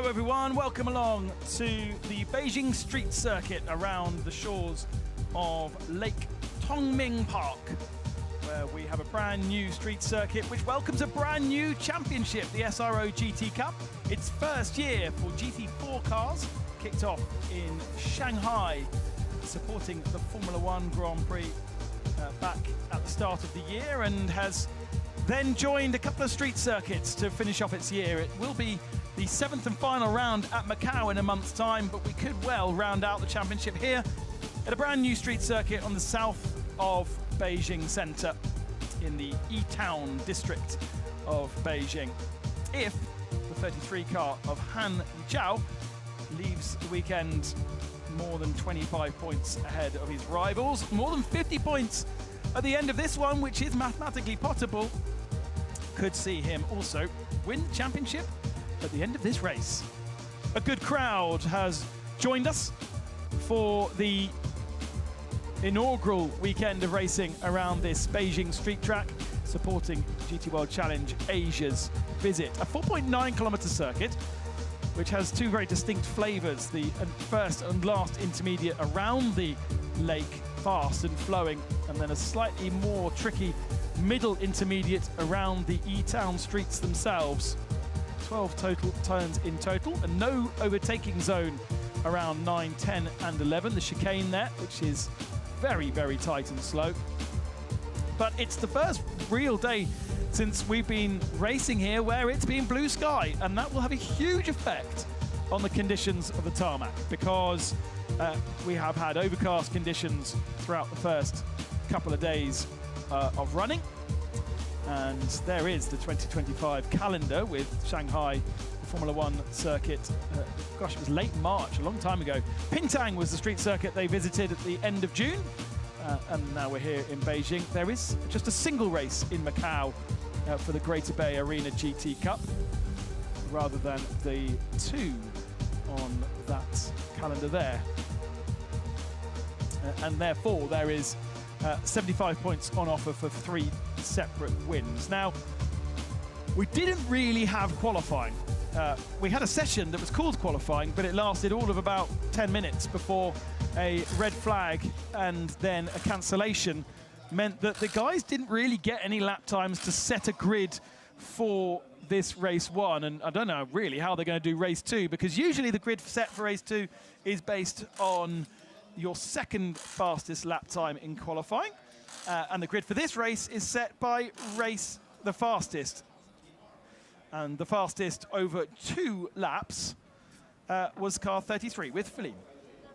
Hello everyone, welcome along to the Beijing Street Circuit around the shores of Lake Tongming Park, where we have a brand new street circuit which welcomes a brand new championship, the SRO GT Cup. Its first year for GT4 cars, kicked off in Shanghai, supporting the Formula One Grand Prix back at the start of the year, and has then joined a couple of street circuits to finish off its year. It will be the 7th and final round at Macau in a month's time, but we could well round out the championship here at a brand new street circuit on the south of Beijing Center in the E-Town district of Beijing. If the 33 car of Han Yijiao leaves the weekend more than 25 points ahead of his rivals, more than 50 points at the end of this one, which is mathematically possible, could see him also win the championship at the end of this race. A good crowd has joined us for the inaugural weekend of racing around this Beijing street track, supporting GT World Challenge Asia's visit. A 4.9-kilometer circuit, which has two very distinct flavors, the first and last intermediate around the lake, fast and flowing, and then a slightly more tricky middle intermediate around the E-Town streets themselves. 12 total turns in total, and no overtaking zone around 9, 10 and 11. The chicane there, which is very, very tight and slow. But it's the first real day since we've been racing here where it's been blue sky, and that will have a huge effect on the conditions of the tarmac, because we have had overcast conditions throughout the first couple of days of running. And there is the 2025 calendar with Shanghai, the Formula One circuit. Gosh, it was late March, a long time ago. Pingtang was the street circuit they visited at the end of June. And now we're here in Beijing. There is just a single race in Macau for the Greater Bay Arena GT Cup, rather than the two on that calendar there. And therefore, there is 75 points on offer for 3 separate wins. Now, we didn't really have qualifying. We had a session that was called qualifying, but it lasted all of about 10 minutes before a red flag and then a cancellation meant that the guys didn't really get any lap times to set a grid for this race 1. And I don't know really how they're going to do race 2, because usually the grid set for race 2 is based on your second fastest lap time in qualifying. And the grid for this race is set by race the fastest. And the fastest over 2 laps was car 33 with Philippe.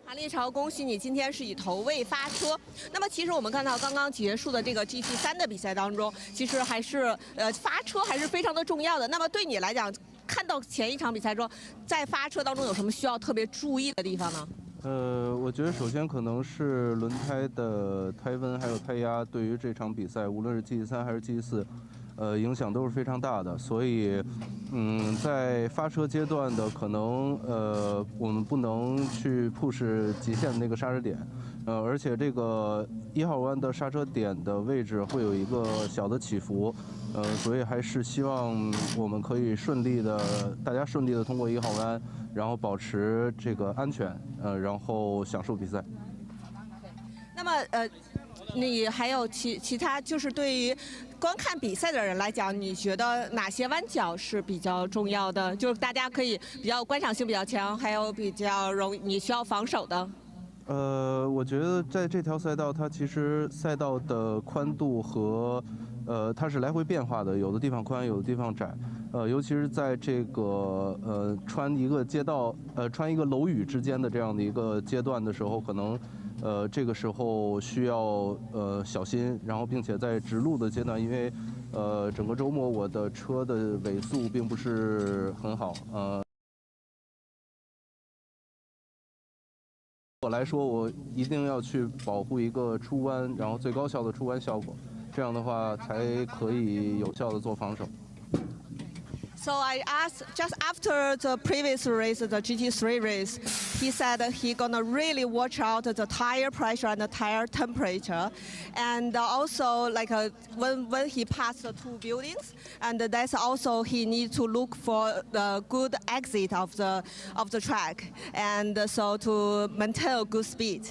韩立潮，恭喜你今天是以头位发车。那么其实我们看到刚刚结束的这个 GT3 的比赛当中，其实还是发车还是非常的重要的。那么对你来讲，看到前一场比赛中，在发车当中有什么需要特别注意的地方呢？我觉得首先可能是轮胎的胎温还有胎压对于这场比赛，无论是 GT3 还是 GT4，影响都是非常大的。所以，在发车阶段的可能我们不能去 push 极限的那个刹车点，而且这个1号弯的刹车点的位置会有一个小的起伏，所以还是希望我们可以大家顺利的通过1号弯。 然后保持这个安全，然后享受比赛。那么你还有其他就是对于观看比赛的人来讲，你觉得哪些弯角是比较重要的？就是大家可以比较观赏性比较强，还有比较你需要防守的。我觉得在这条赛道，它其实赛道的宽度和它是来回变化的，有的地方宽，有的地方窄。 尤其是在这个穿一个街道穿一个楼宇之间的这样的一个阶段的时候，可能这个时候需要小心，然后并且在直路的阶段，因为整个周末我的车的尾速并不是很好，我来说我一定要去保护一个出弯，然后最高效的出弯效果，这样的话才可以有效的做防守。So I asked just after the previous race, the GT3 race, he said that he gonna really watch out the tire pressure and the tire temperature, and also like when he passed the 2 buildings, and that's also he needs to look for the good exit of the track, and so to maintain a good speed.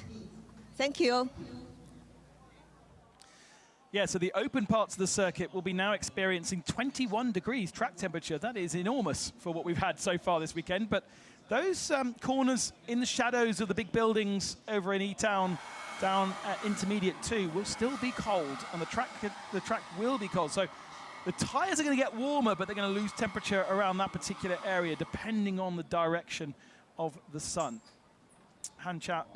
Thank you. Yeah, so the open parts of the circuit will be now experiencing 21 degrees track temperature. That is enormous for what we've had so far this weekend. But those corners in the shadows of the big buildings over in E-Town, down at Intermediate 2, will still be cold, and the track will be cold. So the tyres are going to get warmer, but they're going to lose temperature around that particular area, depending on the direction of the sun.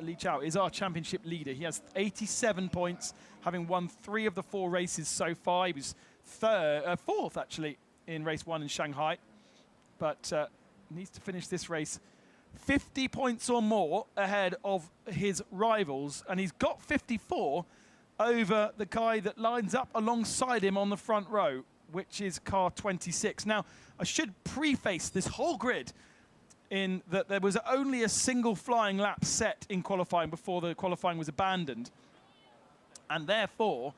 Li Chao is our championship leader. He has 87 points, having won 3 of the 4 races so far. He was fourth, actually, in race 1 in Shanghai, but needs to finish this race 50 points or more ahead of his rivals, and he's got 54 over the guy that lines up alongside him on the front row, which is car 26. Now, I should preface this whole grid in that there was only a single flying lap set in qualifying before the qualifying was abandoned. And therefore,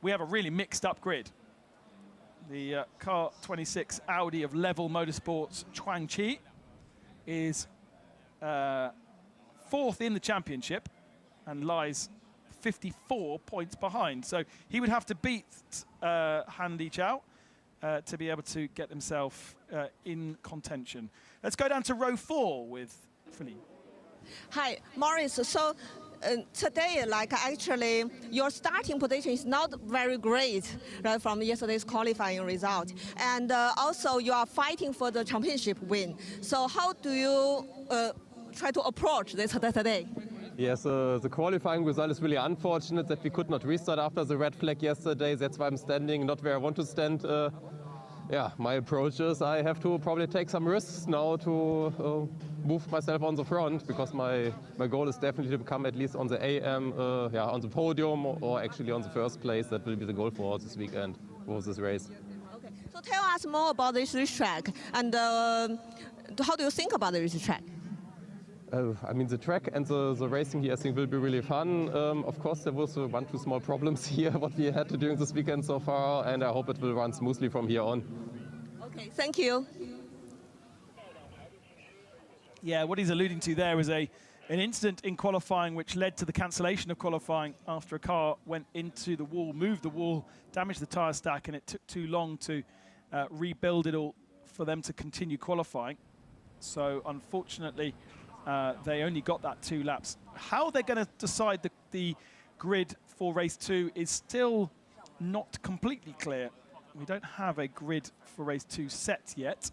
we have a really mixed up grid. The car 26 Audi of Level Motorsports Chuang Chi is 4th in the championship and lies 54 points behind. So he would have to beat Han Li Chao to be able to get himself in contention. Let's go down to row 4 with Feline. Hi, Morris. So today, like actually, your starting position is not very great, right, from yesterday's qualifying result, and also you are fighting for the championship win. So how do you try to approach this today? Yes, the qualifying result is really unfortunate that we could not restart after the red flag yesterday. That's why I'm standing not where I want to stand. Yeah, my approach is I have to probably take some risks now to move myself on the front, because my goal is definitely to become at least on the AM, on the podium, or actually on the first place. That will be the goal for this weekend, for this race. Okay, so tell us more about this racetrack, and how do you think about the racetrack? I mean, the track and the racing here, I think, will be really fun. Of course, there was 1-2 small problems here, what we had during this weekend so far, and I hope it will run smoothly from here on. Okay, thank you. Yeah, what he's alluding to there was an incident in qualifying which led to the cancellation of qualifying after a car went into the wall, moved the wall, damaged the tyre stack, and it took too long to rebuild it all for them to continue qualifying. So unfortunately, they only got that 2 laps. How they're going to decide the grid for race 2 is still not completely clear. We don't have a grid for race 2 set yet.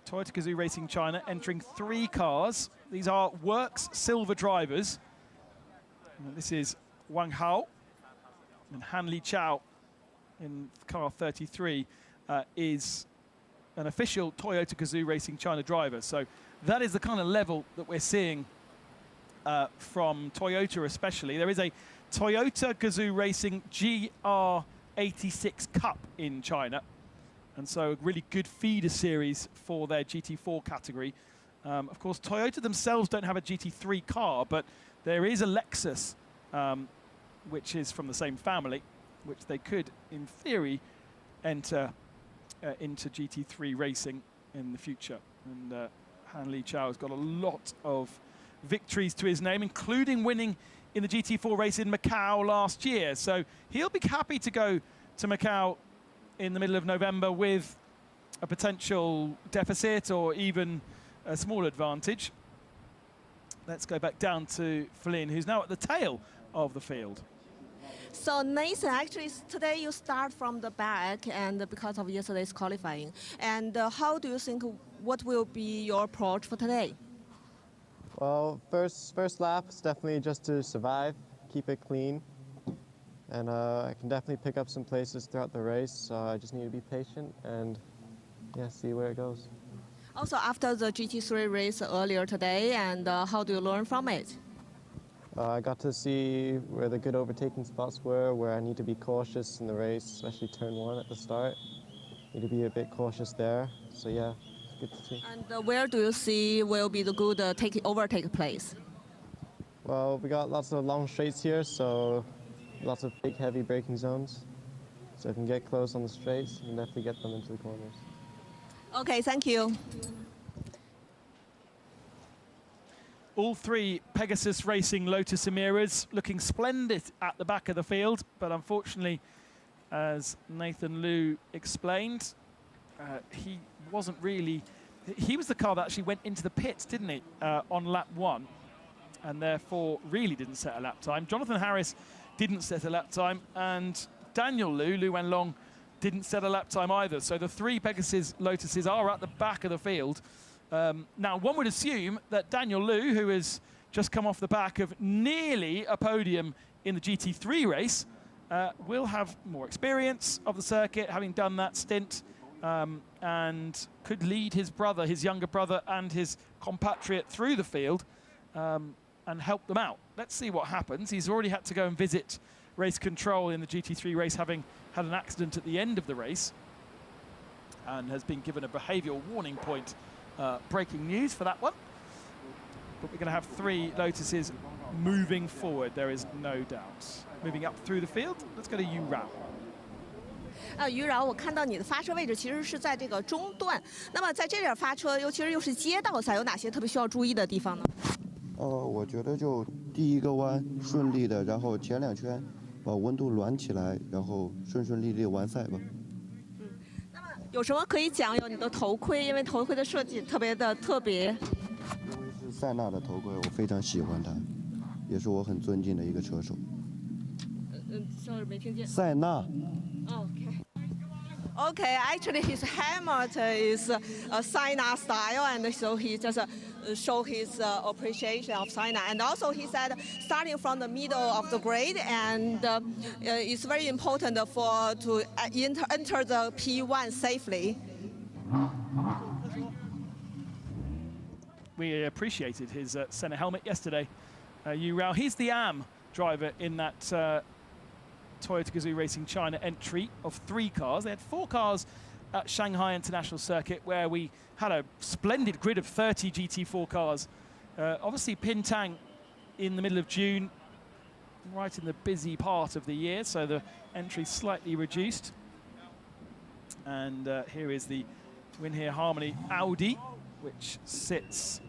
Toyota Gazoo Racing China entering 3 cars. These are Works Silver drivers. And this is Wang Hao, and Han Li Chao in car 33 is an official Toyota Gazoo Racing China driver. So that is the kind of level that we're seeing from Toyota especially. There is a Toyota Gazoo Racing GR86 Cup in China, and so a really good feeder series for their GT4 category. Of course, Toyota themselves don't have a GT3 car, but there is a Lexus, which is from the same family, which they could, in theory, enter into GT3 racing in the future. And Han Li Chao has got a lot of victories to his name, including winning in the GT4 race in Macau last year. So he'll be happy to go to Macau in the middle of November with a potential deficit or even a small advantage. Let's go back down to Feline, who's now at the tail of the field. So Nathan, actually today you start from the back, and because of yesterday's qualifying. And how do you think, what will be your approach for today? Well, first lap is definitely just to survive, keep it clean. And I can definitely pick up some places throughout the race, so I just need to be patient and see where it goes. Also, after the GT3 race earlier today, and how do you learn from it? I got to see where the good overtaking spots were, where I need to be cautious in the race, especially turn 1 at the start. need to be a bit cautious there. So yeah, it's good to see. And where do you see will be the good overtake place? Well, we got lots of long straights here, so lots of big, heavy braking zones. So if you can get close on the straights, you can definitely get them into the corners. Okay, thank you. All three Pegasus Racing Lotus Emiras looking splendid at the back of the field, but unfortunately, as Nathan Liu explained, he wasn't really... He was the car that actually went into the pits, didn't he, on lap 1, and therefore really didn't set a lap time. Jonathan Harris didn't set a lap time, and Daniel Liu Wenlong, didn't set a lap time either. So the three Pegasus Lotuses are at the back of the field. Now, one would assume that Daniel Liu, who has just come off the back of nearly a podium in the GT3 race, will have more experience of the circuit, having done that stint, and could lead his brother, his younger brother, and his compatriot through the field and help them out. Let's see what happens. He's already had to go and visit race control in the GT3 race, having had an accident at the end of the race, and has been given a behavioural warning point. Breaking news for that one. But we're going to have three Lotuses moving forward, there is no doubt. Moving up through the field, let's go to Yu Rao. 于饶，我看到你的发车位置其实是在这个中段。那么在这点发车，尤其是又是街道赛，有哪些特别需要注意的地方呢？我觉得就第一个弯顺利的，然后前2圈把温度暖起来，然后顺顺利利完赛吧。那么有什么可以讲？有你的头盔，因为头盔的设计特别。因为是塞纳的头盔，我非常喜欢它，也是我很尊敬的一个车手。sorry， 没听见。塞纳。Okay, actually his helmet is a Sina style, and so he just show his appreciation of Sina. And also he said starting from the middle of the grade, and it's very important to enter the P1 safely. We appreciated his Senna helmet yesterday. Yu Rao, he's the AM driver in that Toyota Gazoo Racing China entry of 3 cars. They had 4 cars at Shanghai International Circuit, where we had a splendid grid of 30 GT4 cars. Obviously, Pintang in the middle of June, right in the busy part of the year, so the entry slightly reduced. And here is the Win Here Harmony Audi, which sits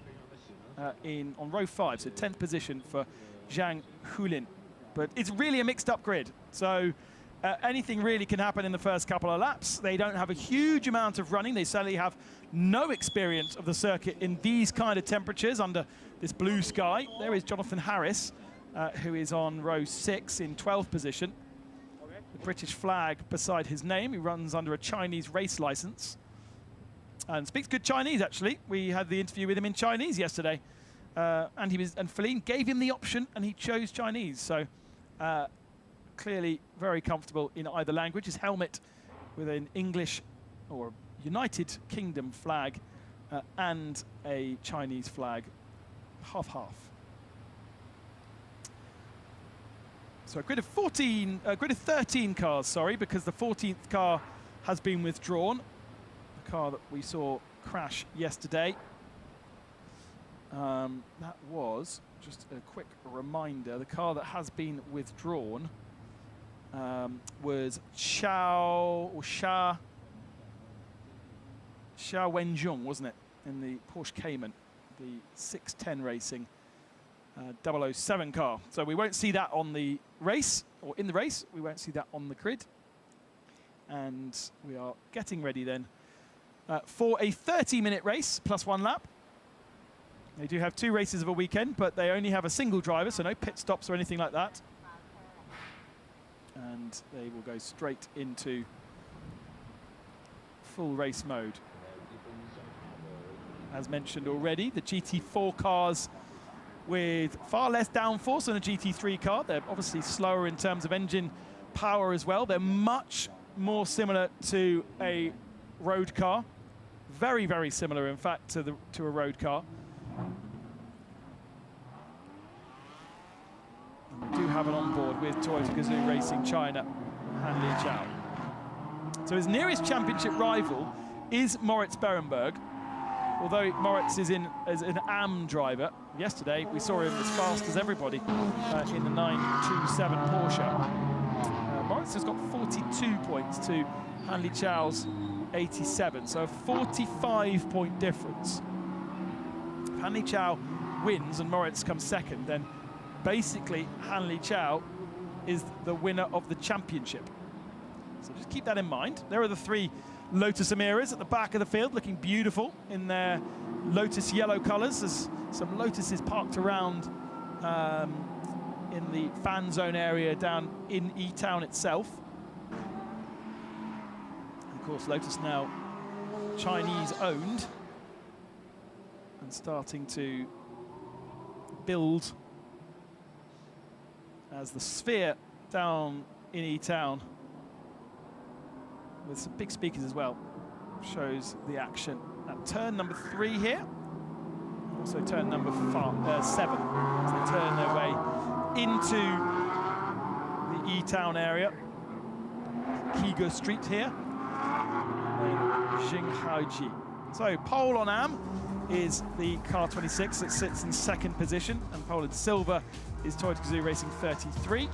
on row 5, so 10th position for Zhang Hulin. But it's really a mixed-up grid, so anything really can happen in the first couple of laps. They don't have a huge amount of running. They certainly have no experience of the circuit in these kind of temperatures under this blue sky. There is Jonathan Harris, who is on row 6 in 12th position. The British flag beside his name. He runs under a Chinese race license and speaks good Chinese, actually. We had the interview with him in Chinese yesterday. And Feline gave him the option, and he chose Chinese. So clearly very comfortable in either language. His helmet with an English or United Kingdom flag and a Chinese flag, half-half. So a grid of 13 cars, sorry, because the 14th car has been withdrawn. The car that we saw crash yesterday. That was, just a quick reminder, the car that has been withdrawn was Xiao Wenjung, wasn't it, in the Porsche Cayman, the 610 Racing 007 car. So we won't see that on the race, or in the race, we won't see that on the grid. And we are getting ready then for a 30-minute race plus 1 lap. They do have 2 races of a weekend, but they only have a single driver, so no pit stops or anything like that. And they will go straight into full race mode. As mentioned already, the GT4 cars with far less downforce than a GT3 car. They're obviously slower in terms of engine power as well. They're much more similar to a road car. Very, very similar, in fact, to a road car. We do have an onboard with Toyota Gazoo Racing China, Han Li Chao. So his nearest championship rival is Moritz Berenberg, although Moritz is as an AM driver. Yesterday we saw him as fast as everybody in the 927 Porsche. Moritz has got 42 points to Hanli Chau's 87, so a 45-point difference. If Hanli Chau wins and Moritz comes second, then basically Hanli Chau is the winner of the championship. So just keep that in mind. There are the 3 Lotus Emiras at the back of the field, looking beautiful in their Lotus yellow colours. There's some Lotuses parked around in the fan zone area down in E-Town itself. And of course, Lotus now Chinese owned and starting to build as the Sphere down in E-Town, with some big speakers as well, shows the action at turn number 3 here, also turn number 7, as they turn their way into the E-Town area. Kigo Street here, and Jinghaoji. So pole on AM is the car 26 that sits in 2nd position, and pole in silver is Toyota Gazoo Racing 33.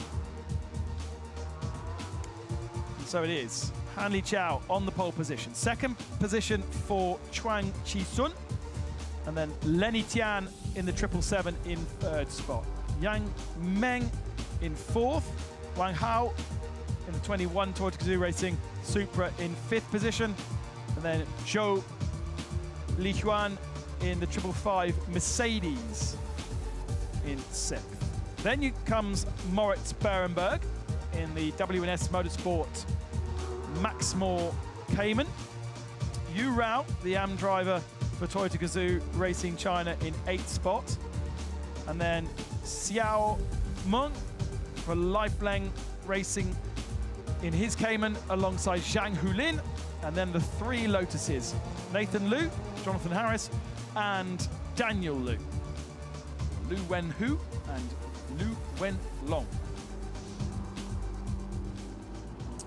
And so it is Hanli Chau on the pole position. 2nd position for Chuang Chi-sun, and then Lenny Tian in the 777 in 3rd spot. Yang Meng in 4th. Wang Hao in the 21 Toyota Gazoo Racing Supra in 5th position. And then Zhou Lihuan in the 555 Mercedes in 6th. Then comes Moritz Berenberg in the WNS Motorsport Maxmore Cayman. Yu Rao, the AM driver for Toyota Gazoo Racing China in 8th spot. And then Xiao Meng for Lifeleng Racing in his Cayman alongside Zhang Hulin. And then the 3 Lotuses, Nathan Liu, Jonathan Harris, and Daniel Liu. Lu Wenhu and Lu Wenlong.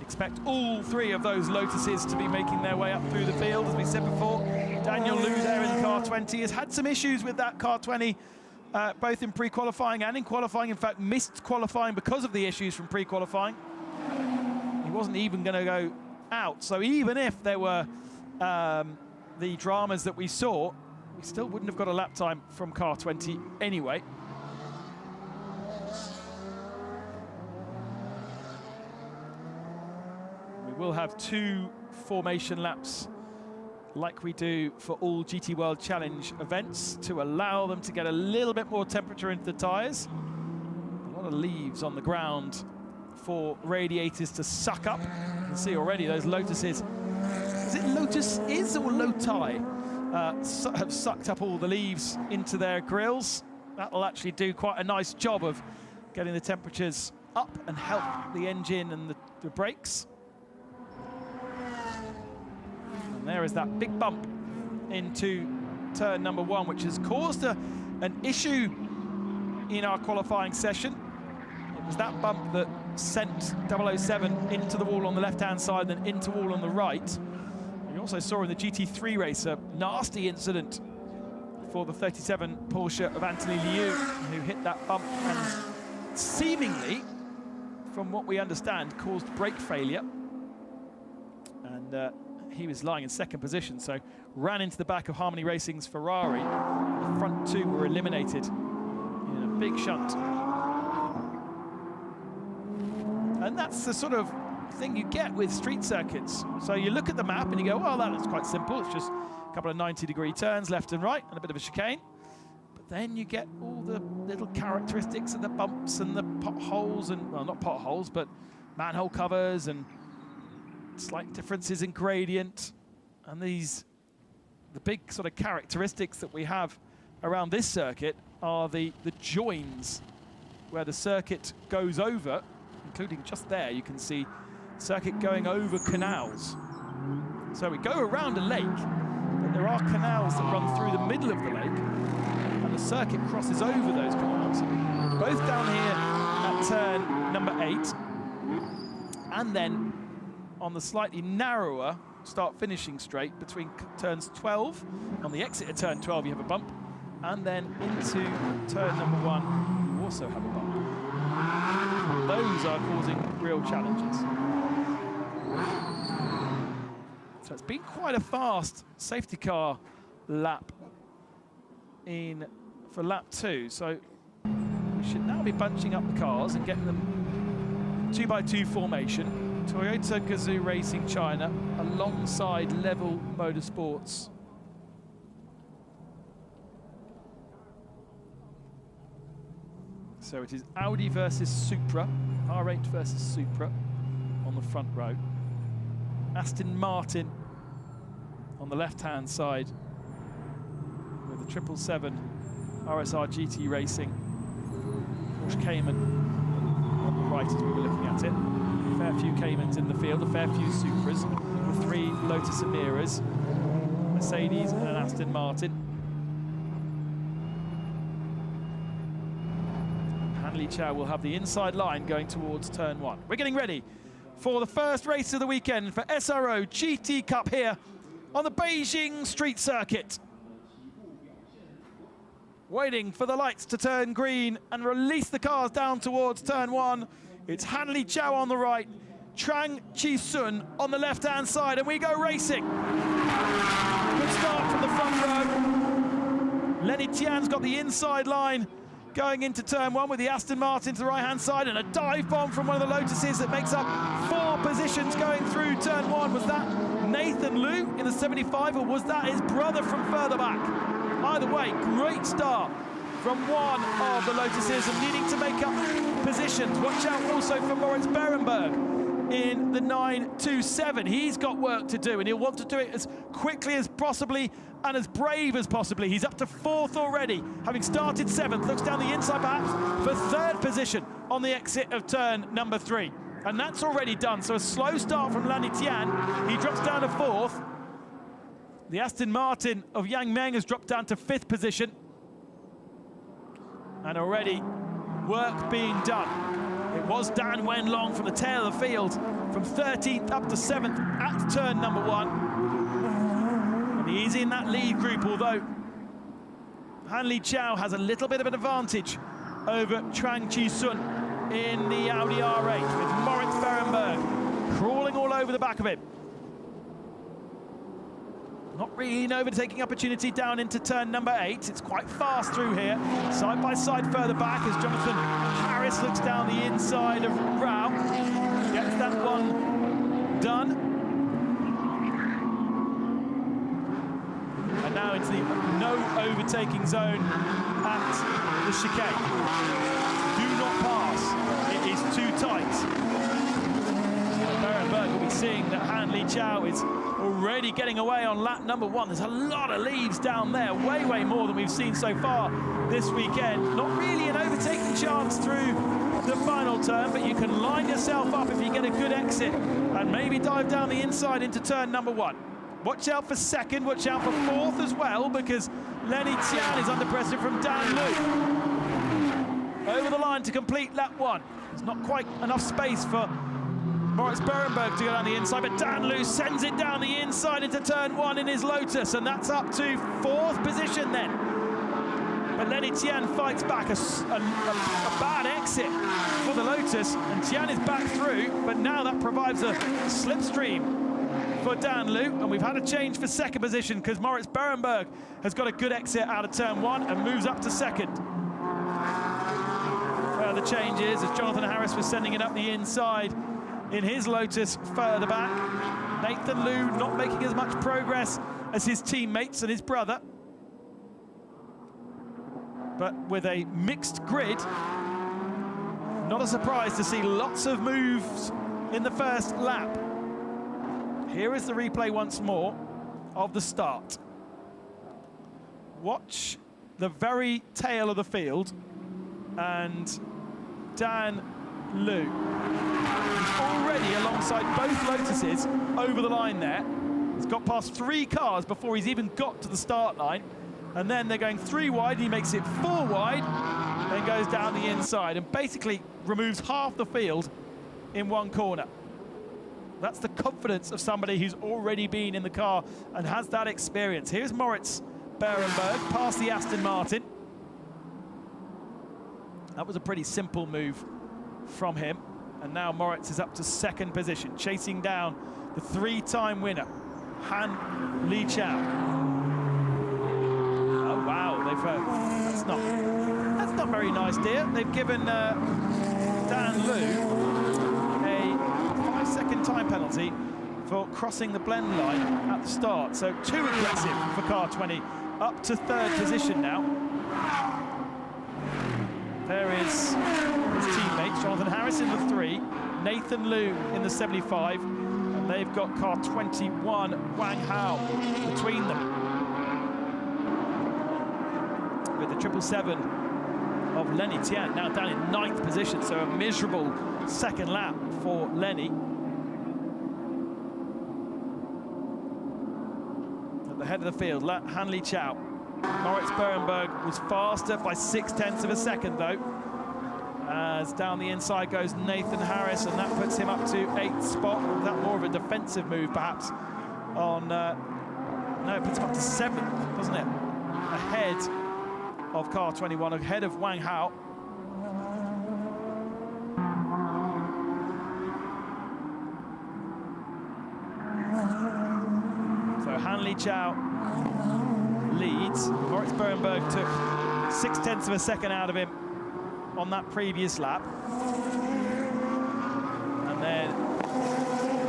Expect all 3 of those Lotuses to be making their way up through the field, as we said before. Daniel Liu there in the car 20 has had some issues with that car 20, both in pre-qualifying and in qualifying. In fact, missed qualifying because of the issues from pre-qualifying. He wasn't even going to go out. So even if there were the dramas that we saw, we still wouldn't have got a lap time from car 20 anyway. We'll have 2 formation laps like we do for all GT World Challenge events to allow them to get a little bit more temperature into the tyres. A lot of leaves on the ground for radiators to suck up. You can see already those Lotuses, is it Lotuses or Lotai, have sucked up all the leaves into their grills. That'll actually do quite a nice job of getting the temperatures up and help the engine and the brakes. And there is that big bump into turn number 1, which has caused an issue in our qualifying session. It was that bump that sent 007 into the wall on the left-hand side, then into wall on the right. We also saw in the GT3 race a nasty incident for the 37 Porsche of Anthony Liu, who hit that bump and seemingly, from what we understand, caused brake failure. And he was lying in 2nd position, so ran into the back of Harmony Racing's Ferrari. The front 2 were eliminated in a big shunt. And that's the sort of thing you get with street circuits. So you look at the map and you go, well, that looks quite simple. It's just a couple of 90-degree turns left and right and a bit of a chicane. But then you get all the little characteristics of the bumps and the potholes and, well, not potholes, but manhole covers and slight differences in gradient. And the big sort of characteristics that we have around this circuit are the joins where the circuit goes over, including just there, you can see circuit going over canals. So we go around a lake, but there are canals that run through the middle of the lake, and the circuit crosses over those canals. Both down here at turn number 8, and then on the slightly narrower start-finishing straight between turns 12. On the exit of turn 12, you have a bump, and then into turn number 1, you also have a bump. Those are causing real challenges. So it's been quite a fast safety car lap for lap 2. So we should now be bunching up the cars and getting them 2x2 formation. Toyota Gazoo Racing China alongside Level Motorsports. So it is Audi versus Supra, R8 versus Supra on the front row. Aston Martin on the left-hand side with the 777 RSR GT Racing. Porsche Cayman on the right as we were looking at it. A fair few Caymans in the field, a fair few Supras, with 3 Lotus Emiras, Mercedes and an Aston Martin. Hanley Chow will have the inside line going towards turn 1. We're getting ready for the first race of the weekend for SRO GT Cup here on the Beijing Street Circuit. Waiting for the lights to turn green and release the cars down towards turn 1. It's Hanley Chow on the right, Trang Chi-sun on the left-hand side, and we go racing. Good start from the front row. Lenny Tian's got the inside line going into turn 1 with the Aston Martin to the right-hand side, and a dive bomb from one of the Lotuses that makes up 4 positions going through turn 1. Was that Nathan Liu in the 75, or was that his brother from further back? Either way, great start from one of the Lotuses and needing to make up positions. Watch out also for Moritz Berenberg in the 927. He's got work to do, and he'll want to do it as quickly as possibly and as brave as possibly. He's up to 4th already, having started 7th. Looks down the inside perhaps for 3rd position on the exit of turn number 3. And that's already done, so a slow start from Lanny Tian. He drops down to 4th. The Aston Martin of Yang Meng has dropped down to 5th position. And already work being done. It was Dan Wenlong from the tail of the field, from 13th up to 7th at turn number 1. And he's in that lead group, although Hanley Chow has a little bit of an advantage over Trang Chi-sun in the Audi R8, with Moritz Berenberg crawling all over the back of it. Not really an overtaking opportunity down into turn number 8. It's quite fast through here. Side by side further back as Jonathan Harris looks down the inside of Rao. Gets that one done. And now into the no overtaking zone at the chicane. Do not pass. It is too tight. Berenberg will be seeing that Hanley Chow is already getting away on lap number 1. There's a lot of leaves down there, way more than we've seen so far this weekend. Not really an overtaking chance through the final turn, but you can line yourself up if you get a good exit and maybe dive down the inside into turn number 1. Watch out for 2nd, watch out for 4th as well, because Lenny Tian is under pressure from Dan Liu. Over the line to complete lap 1. There's not quite enough space for Moritz Berenberg to go down the inside, but Dan Liu sends it down the inside into turn 1 in his Lotus, and that's up to 4th position then. But Lenny Tian fights back a bad exit for the Lotus, and Tian is back through, but now that provides a slipstream for Dan Liu, and we've had a change for 2nd position because Moritz Berenberg has got a good exit out of turn 1 and moves up to 2nd. Further changes as Jonathan Harris was sending it up the inside in his Lotus further back. Nathan Liu not making as much progress as his teammates and his brother. But with a mixed grid, not a surprise to see lots of moves in the first lap. Here is the replay once more of the start. Watch the very tail of the field, and Dan Liu is already alongside both Lotuses over the line there. He's got past 3 cars before he's even got to the start line, and then they're going 3 wide, and he makes it 4 wide, then goes down the inside and basically removes half the field in one corner. That's the confidence of somebody who's already been in the car and has that experience. Here's Moritz Berenberg past the Aston Martin. That was a pretty simple move from him. And now Moritz is up to second position, chasing down the three-time winner, Han Liqiao. Oh wow, that's not very nice, dear. They've given Dan Liu a 5-second time penalty for crossing the blend line at the start. So too aggressive for car 20, up to third position now. There is his teammates, Jonathan Harris in the 3, Nathan Liu in the 75, and they've got car 21, Wang Hao, between them. With the 777 of Lenny Tian now down in 9th position, so a miserable second lap for Lenny. At the head of the field, Han Liqiao. Moritz Berenberg was faster by 0.6 of a second, though. As down the inside goes Nathan Harris, and that puts him up to 8th spot. Was that more of a defensive move, perhaps? No, it puts him up to 7th, doesn't it? Ahead of car 21, ahead of Wang Hao. So Han Liqiao leads. Moritz Berenberg took 0.6 of a second out of him on that previous lap. And then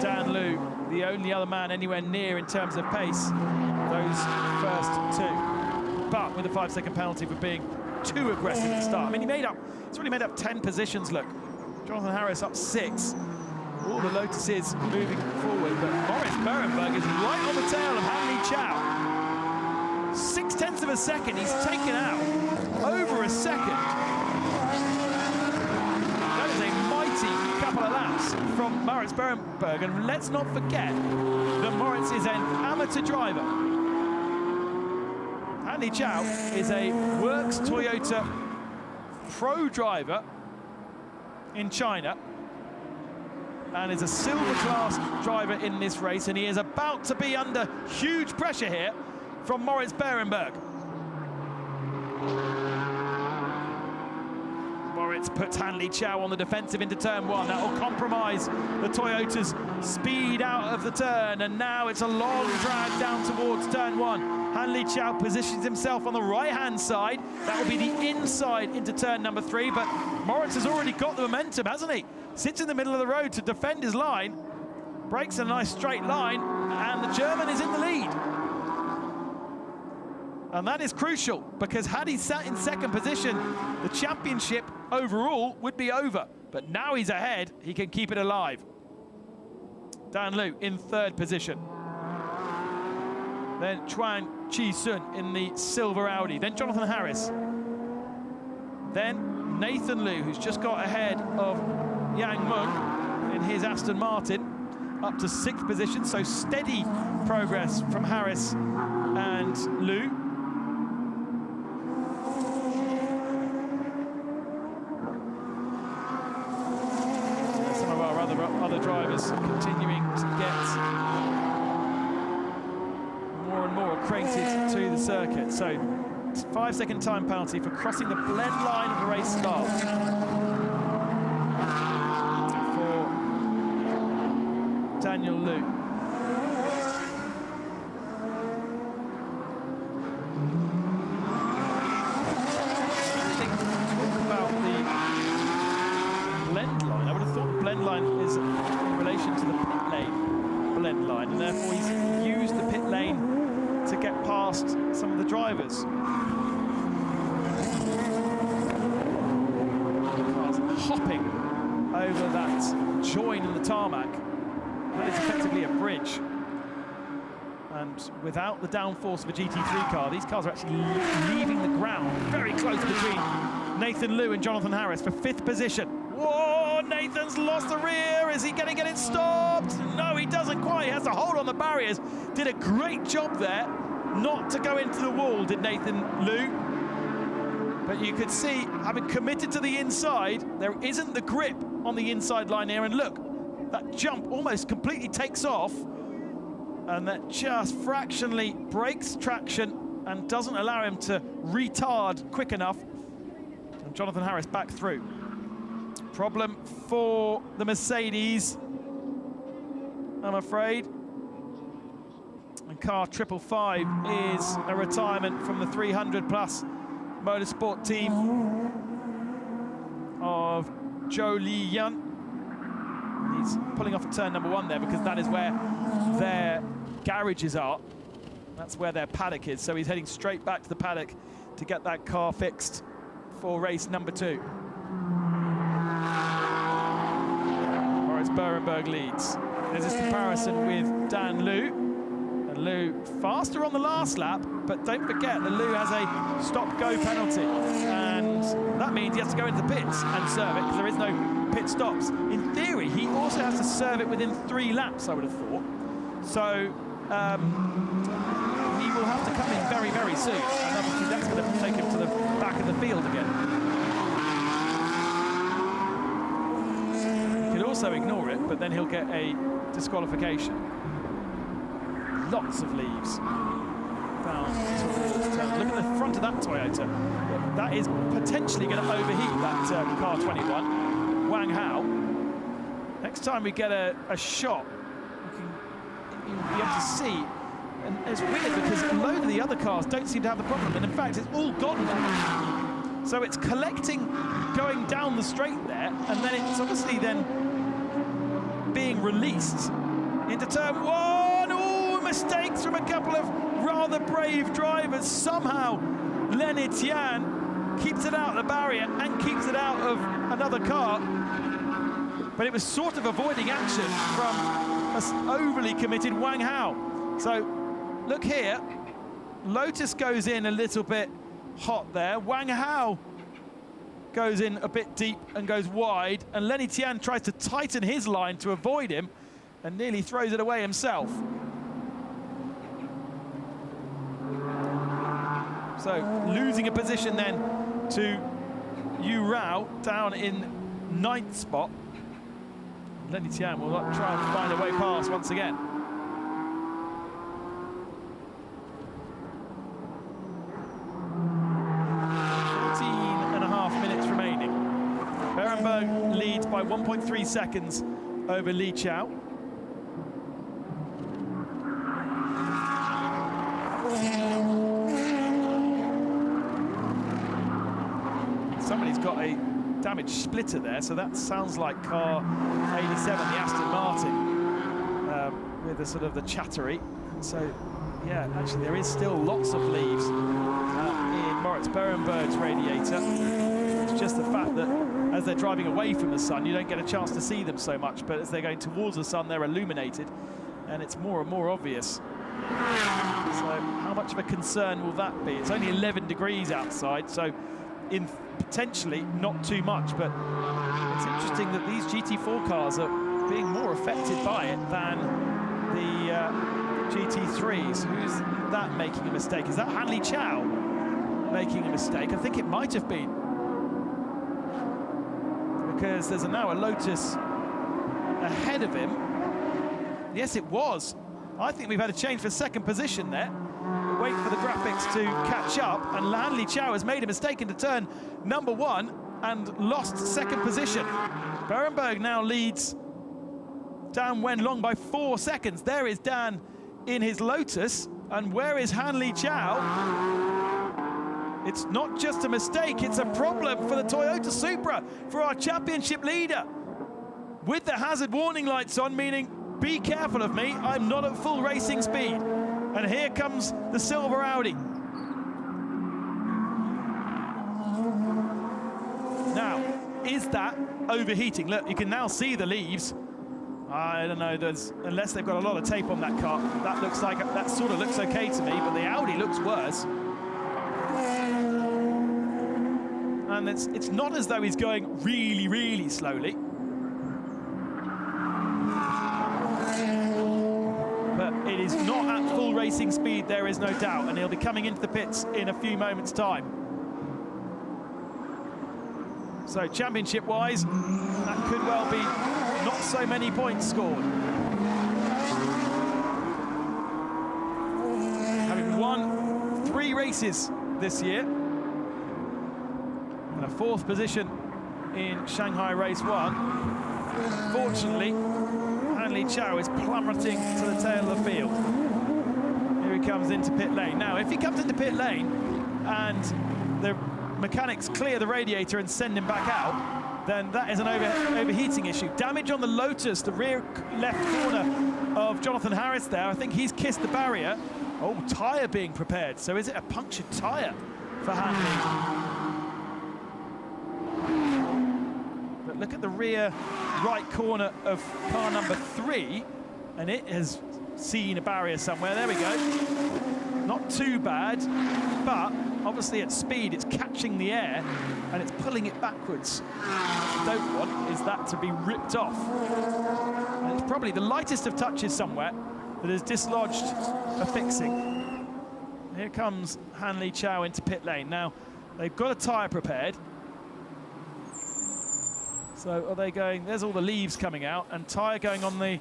Dan Liu, the only other man anywhere near in terms of pace, those first two. But with a 5-second penalty for being too aggressive at the start. I mean, it's already made up 10 positions, look. Jonathan Harris up 6. All the Lotuses moving forward, but Moritz Berenberg is right on the tail of Han Liqiao. 0.6 of a second, he's taken out over a second. That is a mighty couple of laps from Moritz Berenberg, and let's not forget that Moritz is an amateur driver. Han Liqiao is a Works Toyota pro driver in China and is a silver class driver in this race, and he is about to be under huge pressure here from Moritz Berenberg. Moritz puts Han Liqiao on the defensive into turn 1. That will compromise the Toyota's speed out of the turn, and now it's a long drag down towards turn 1. Han Liqiao positions himself on the right-hand side. That will be the inside into turn number 3, but Moritz has already got the momentum, hasn't he? Sits in the middle of the road to defend his line, breaks a nice straight line, and the German is in the lead. And that is crucial, because had he sat in second position, the championship overall would be over. But now he's ahead, he can keep it alive. Dan Liu in third position. Then Chuan Chi-sun in the silver Audi. Then Jonathan Harris. Then Nathan Liu, who's just got ahead of Yang Meng in his Aston Martin, up to 6th position. So steady progress from Harris and Liu. Some of our other drivers continuing to get more and more acquainted to the circuit. So 5-second time penalty for crossing the blend line of the race start for Daniel Liu. Talk about the blend line. I would have thought the blend line is in relation to the pit lane blend line, and therefore he's used the pit lane to get past some of the drivers. Cars hopping over that join in the tarmac. That is effectively a bridge. And without the downforce of a GT3 car, these cars are actually leaving the ground very close between Nathan Liu and Jonathan Harris for 5th position. Whoa, Nathan's lost the rear. Is he going to get it stopped? No, he doesn't quite. He has to hold on the barriers. Did a great job there not to go into the wall, did Nathan Liu. But you could see, having committed to the inside, there isn't the grip on the inside line here. And look, that jump almost completely takes off, and that just fractionally breaks traction and doesn't allow him to retard quick enough. And Jonathan Harris back through. Problem for the Mercedes, I'm afraid. And car 555 is a retirement from the 300+ motorsport team of Zhou Liyan. He's pulling off at turn number 1 there because that is where their garages are. That's where their paddock is. So he's heading straight back to the paddock to get that car fixed for race number 2. Moritz Berenberg leads. There's this comparison with Dan Liu. And Liu faster on the last lap, but don't forget that Liu has a stop-go penalty. And that means he has to go into the pits and serve it because there is no pit stops. In theory, he also has to serve it within 3 laps, I would have thought. So he will have to come in very, very soon. And obviously that's going to take him to the back of the field again. He could also ignore it, but then he'll get a disqualification. Lots of leaves down towards turn. Look at the front of that Toyota. That is potentially going to overheat that car 21. Wang Hao. Next time we get a shot, you'll be able to see. And it's weird because a load of the other cars don't seem to have the problem. And in fact, it's all gone now. So it's collecting, going down the straight there, and then it's obviously then being released into turn 1. Oh, mistakes from a couple of rather brave drivers. Somehow, Lenny Tian keeps it out of the barrier and keeps it out of another car. But it was sort of avoiding action from an overly committed Wang Hao. So, look here. Lotus goes in a little bit hot there. Wang Hao goes in a bit deep and goes wide. And Lenny Tian tries to tighten his line to avoid him and nearly throws it away himself. So, losing a position then to Yu Rao down in 9th spot. Lenny Tian will try and find a way past once again. 14.5 minutes remaining. Berenberg leads by 1.3 seconds over Li Chao. Somebody's got a damaged splitter there, so that sounds like car 87, the Aston Martin, with the sort of the chattery. So, yeah, actually there is still lots of leaves in Moritz Berenberg's radiator. It's just the fact that as they're driving away from the sun, you don't get a chance to see them so much, but as they're going towards the sun, they're illuminated, and it's more and more obvious. So how much of a concern will that be? It's only 11 degrees outside, so in potentially not too much, but it's interesting that these GT4 cars are being more affected by it than the GT3s. Who's that making a mistake? Is that Hanli Chao making a mistake? I think it might have been, because there's now a Lotus ahead of him. Yes, it was. I think we've had a change for second position there. Wait for the graphics to catch up, and Hanli Chao has made a mistake into turn number 1 and lost second position. Berenberg now leads Dan Wenlong by 4 seconds. There is Dan in his Lotus, and where is Hanli Chao? It's not just a mistake, it's a problem for the Toyota Supra, for our championship leader, with the hazard warning lights on, meaning be careful of me, I'm not at full racing speed. And here comes the silver Audi. Now, is that overheating? Look, you can now see the leaves. I don't know, unless they've got a lot of tape on that car, that looks like, that sort of looks okay to me, but the Audi looks worse. And it's not as though he's going really, really slowly. But it is not at full racing speed, there is no doubt, and he'll be coming into the pits in a few moments' time. So championship-wise, that could well be not so many points scored. Having won 3 races this year, and a 4th position in Shanghai Race 1. Fortunately, Hanli Chao is plummeting to the tail of the field. Here he comes into pit lane. Now, if he comes into pit lane and the mechanics clear the radiator and send him back out, then that is an overheating issue. Damage on the Lotus, the rear left corner of Jonathan Harris there. I think he's kissed the barrier. Oh, tyre being prepared. So is it a punctured tyre for Hanli? But look at the rear right corner of car number 3, and it has seen a barrier somewhere. There we go. Not too bad, but obviously at speed it's catching the air and it's pulling it backwards. What we don't want is that to be ripped off. And it's probably the lightest of touches somewhere that has dislodged a fixing. Here comes Hanli Chao into pit lane. Now, they've got a tyre prepared. So are they going, there's all the leaves coming out, and tyre going on the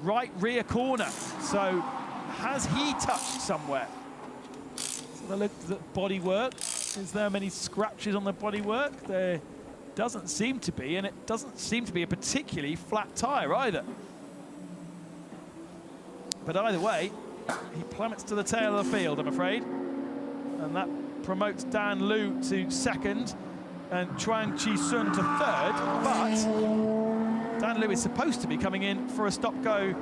right rear corner. So has he touched somewhere? So they look at bodywork. Is there many scratches on the bodywork? There doesn't seem to be, and it doesn't seem to be a particularly flat tyre either. But either way, he plummets to the tail of the field, I'm afraid. And that promotes Dan Liu to 2nd and Chuang Chi-sun to 3rd. But Dan Liu is supposed to be coming in for a stop-go.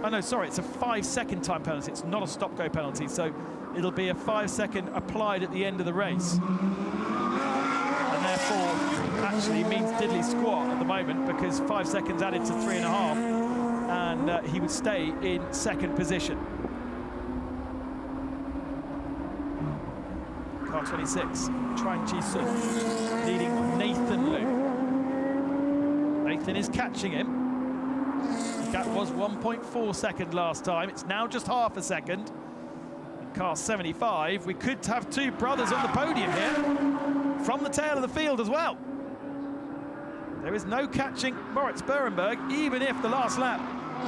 Oh, no, sorry, it's a 5-second time penalty. It's not a stop-go penalty, so it'll be a 5-second applied at the end of the race. And therefore, actually means diddly squat at the moment, because 5 seconds added to 3.5, and he would stay in 2nd position. Car 26, Chuang Chi-sun leading Nathan Liu. Nathan is catching him. The gap was 1.4 seconds last time. It's now just half a second. And car 75, we could have 2 brothers on the podium here from the tail of the field as well. There is no catching Moritz Berenberg, even if the last lap,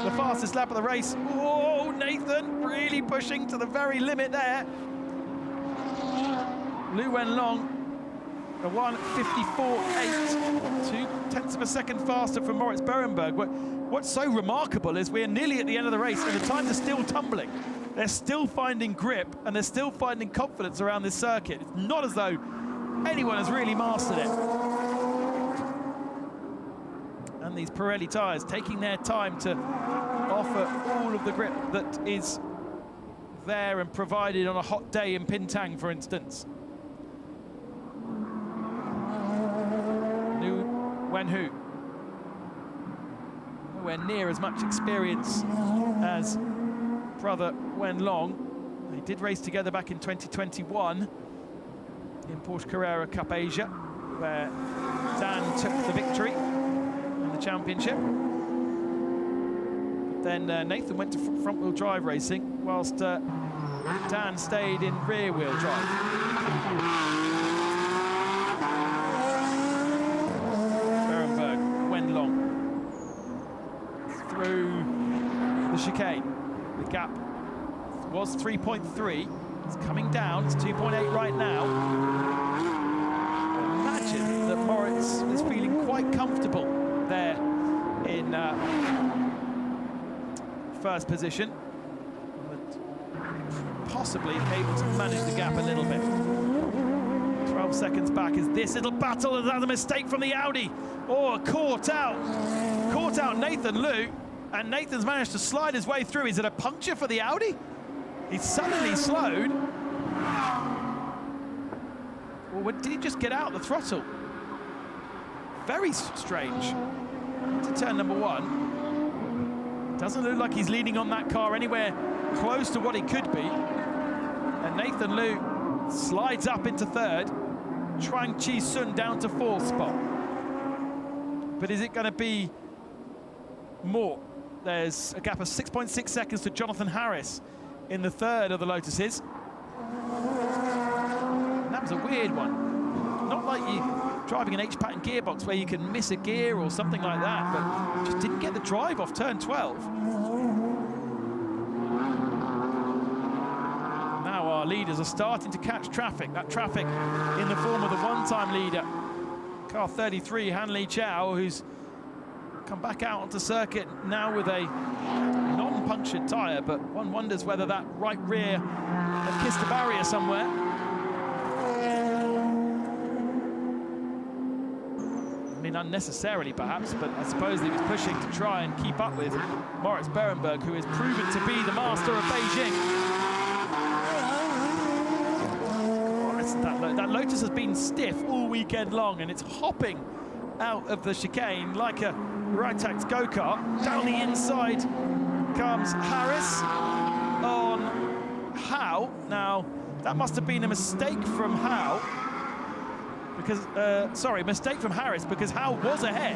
the fastest lap of the race. Oh, Nathan really pushing to the very limit there. Lu Wenlong, a 1:54.8, 0.2 of a second faster from Moritz Berenberg. What's so remarkable is we're nearly at the end of the race and the times are still tumbling. They're still finding grip and they're still finding confidence around this circuit. It's not as though anyone has really mastered it. And these Pirelli tyres taking their time to offer all of the grip that is there and provided on a hot day in Pintang, for instance. Liu Wenhu, nowhere near as much experience as brother Wenlong. They did race together back in 2021 in Porsche Carrera Cup Asia, where Dan took the victory in the championship. But then Nathan went to front-wheel drive racing, whilst Dan stayed in rear-wheel drive. Berenberg, Wenlong through the chicane. The gap was 3.3. It's coming down. It's 2.8 right now. I imagine that Moritz is feeling quite comfortable there in first position, but possibly able to manage the gap a little bit. 12 seconds back is this little battle, and that's a mistake from the Audi. Oh, caught out Nathan Liu, and Nathan's managed to slide his way through. Is it a puncture for the Audi? He's suddenly slowed. Or did he just get out the throttle? Very strange. To turn number 1. Doesn't look like he's leaning on that car anywhere close to what he could be. And Nathan Liu slides up into 3rd. Chuang Chi-sun down to 4th spot. But is it going to be more? There's a gap of 6.6 seconds to Jonathan Harris in the 3rd of the Lotuses. And that was a weird one. Not like you driving an H-pattern gearbox where you can miss a gear or something like that, but just didn't get the drive off turn 12. Now our leaders are starting to catch traffic. That traffic in the form of the one-time leader, car 33, Han Li Chao, who's come back out onto circuit now with a non-punctured tyre, but one wonders whether that right rear had kissed a barrier somewhere. I mean, unnecessarily perhaps, but I suppose he was pushing to try and keep up with Moritz Berenberg, who is proven to be the master of Beijing. That Lotus has been stiff all weekend long, and it's hopping out of the chicane like a right-act go-kart. Down the inside comes Harris on Howe. Now, that must have been a mistake from Howe, because, sorry, mistake from Harris, because Howe was ahead.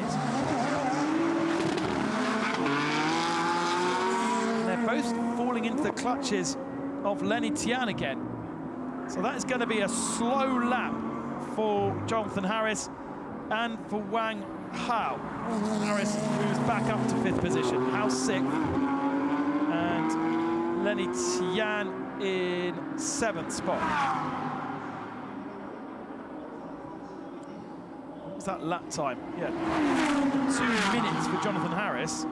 And they're both falling into the clutches of Lenny Tian again. So that is going to be a slow lap for Jonathan Harris and for Wang Hao. Harris moves back up to 5th position. Hao 6th. And Lenny Tian in 7th spot. What was that lap time? Yeah, 2 minutes for Jonathan Harris,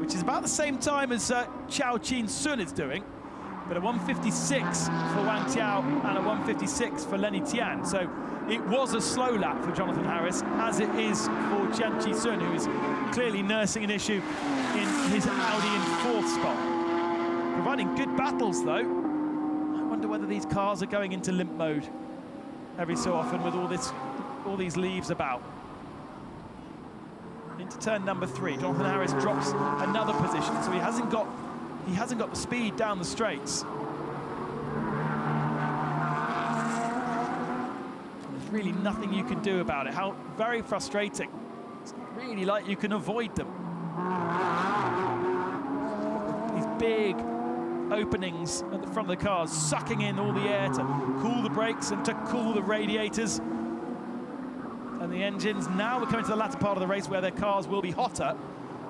which is about the same time as Chao Chin Sun is doing. But a 1:56 for Wang Tiao and a 1:56 for Lenny Tian. So it was a slow lap for Jonathan Harris, as it is for Jian Qi-sun, who is clearly nursing an issue in his Audi in 4th spot. Providing good battles, though. I wonder whether these cars are going into limp mode every so often with all these leaves about. Into turn number 3, Jonathan Harris drops another position, so he hasn't got the speed down the straights. There's really nothing you can do about it. How very frustrating. It's really like you can avoid them. These big openings at the front of the cars, sucking in all the air to cool the brakes and to cool the radiators. And the engines, now we're coming to the latter part of the race where their cars will be hotter.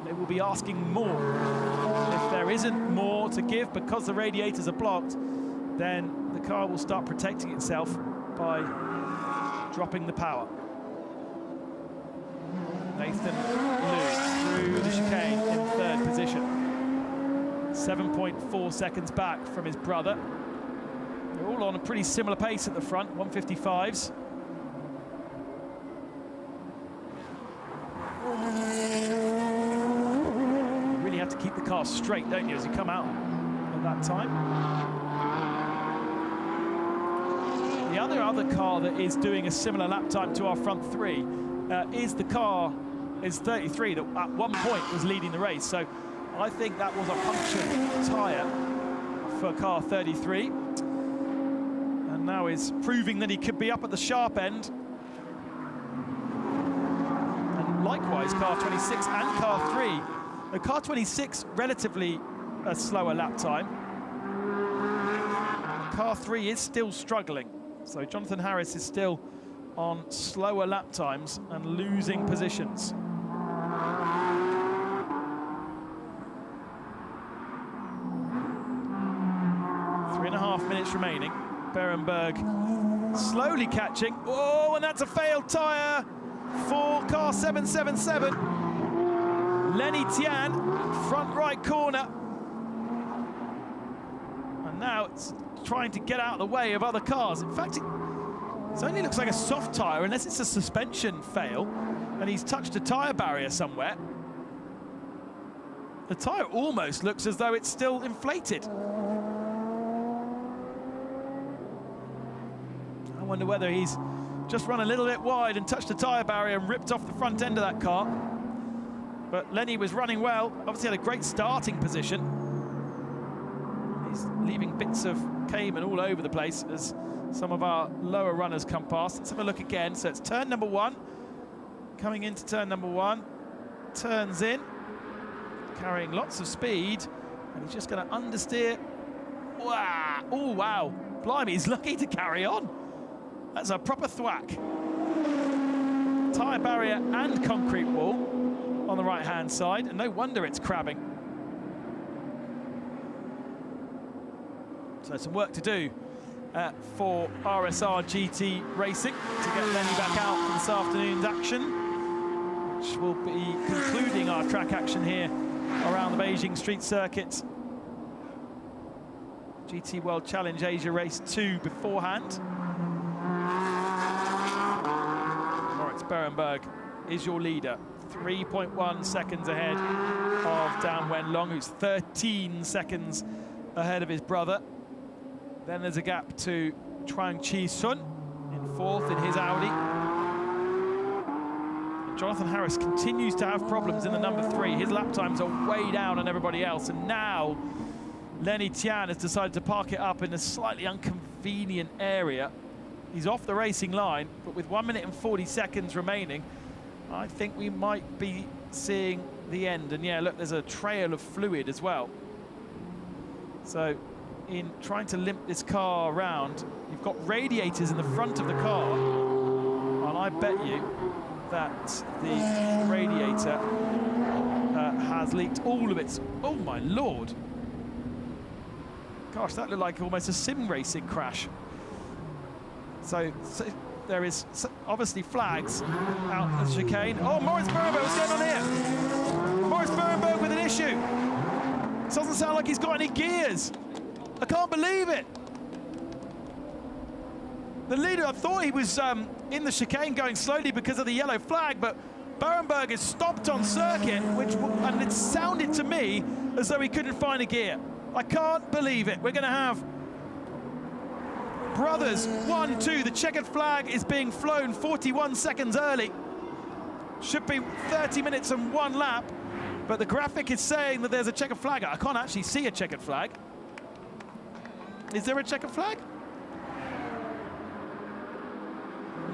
They will be asking more. If there isn't more to give because the radiators are blocked, then the car will start protecting itself by dropping the power. Nathan Liu through the chicane in 3rd position. 7.4 seconds back from his brother. They're all on a pretty similar pace at the front, 155s. Have to keep the car straight, don't you, as you come out at that time. The other car that is doing a similar lap time to our front 3 is 33, that at one point was leading the race. So I think that was a punctured tyre for car 33, and now is proving that he could be up at the sharp end. And likewise, car 26 and car 3. The car 26, relatively a slower lap time. Car 3 is still struggling. So Jonathan Harris is still on slower lap times and losing positions. Three and a half minutes remaining. Berenberg slowly catching. Oh, and that's a failed tyre for car 777. Lenny Tian, front right corner. And now it's trying to get out of the way of other cars. In fact, it only looks like a soft tyre, unless it's a suspension fail, and he's touched a tyre barrier somewhere. The tyre almost looks as though it's still inflated. I wonder whether he's just run a little bit wide and touched a tyre barrier and ripped off the front end of that car. But Lenny was running well, obviously had a great starting position. He's leaving bits of Cayman all over the place as some of our lower runners come past. Let's have a look again. So it's turn number 1. Coming into turn number 1. Turns in, carrying lots of speed. And he's just going to understeer. Wow! Oh, wow. Blimey, he's lucky to carry on. That's a proper thwack. tyre barrier and concrete wall on the right-hand side, and no wonder it's crabbing. So some work to do for RSR GT Racing to get Lenny back out for this afternoon's action, which will be concluding our track action here around the Beijing Street Circuit. GT World Challenge Asia Race 2 beforehand. Moritz Berenberg is your leader, 3.1 seconds ahead of Dan Wenlong, who's 13 seconds ahead of his brother. Then there's a gap to Chuang Chi Sun in fourth in his Audi. And Jonathan Harris continues to have problems in the number 3. His lap times are way down on everybody else, and now Lenny Tian has decided to park it up in a slightly inconvenient area. He's off the racing line, but with 1 minute and 40 seconds remaining, I think we might be seeing the end. And yeah, look, there's a trail of fluid as well. So in trying to limp this car around, you've got radiators in the front of the car, and I bet you that the radiator has leaked all of its... Oh my lord! Gosh, that looked like almost a sim racing crash. So there is obviously flags out of the chicane. Oh, Moritz Berenberg, what's going on here? Moritz Berenberg with an issue. Doesn't sound like he's got any gears. I can't believe it. The leader, I thought he was in the chicane going slowly because of the yellow flag, but Berenberg is stopped on circuit, and it sounded to me as though he couldn't find a gear. I can't believe it. We're going to have brothers 1, 2. The checkered flag is being flown 41 seconds early. Should be 30 minutes and 1 lap, but the graphic is saying that there's a checkered flag. I can't actually see a checkered flag. Is there a checkered flag?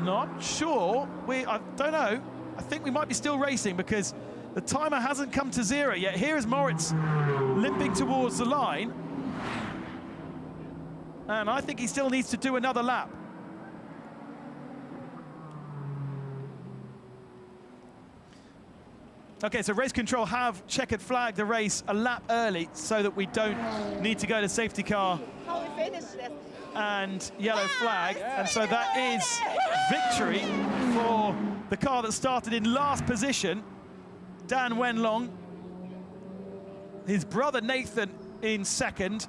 Not sure. I don't know. I think we might be still racing because the timer hasn't come to 0 yet. Here is Moritz limping towards the line. And I think he still needs to do another lap. Okay, so race control have checkered flag the race a lap early so that we don't need to go to safety car and yellow flag. And so that is victory for the car that started in last position, Dan Wenlong. His brother Nathan in second,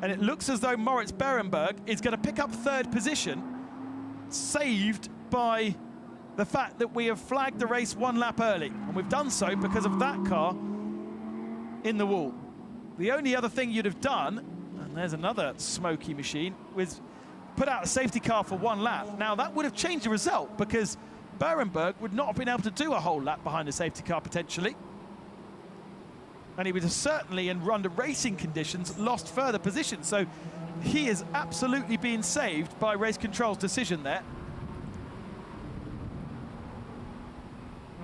and it looks as though Moritz Berenberg is going to pick up 3rd position, saved by the fact that we have flagged the race 1 lap early, and we've done so because of that car in the wall. The only other thing you'd have done, and there's another smoky machine, was put out a safety car for 1 lap. Now that would have changed the result because Berenberg would not have been able to do a whole lap behind a safety car potentially. And he would have certainly, under racing conditions, lost further position. So he is absolutely being saved by race control's decision there.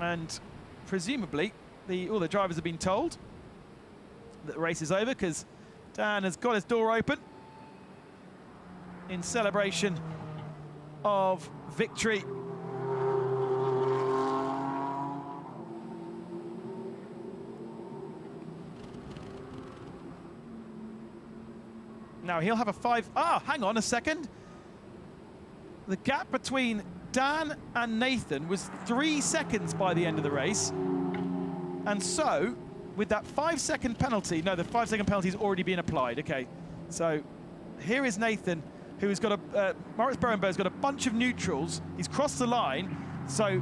And presumably, all the drivers have been told that the race is over because Dan has got his door open in celebration of victory. Now he'll have a 5. Hang on a second. The gap between Dan and Nathan was 3 seconds by the end of the race. And so, with that 5-second penalty, no, the 5-second penalty has already been applied. Okay, so here is Nathan, who has got Moritz Berenberg's got a bunch of neutrals. He's crossed the line, so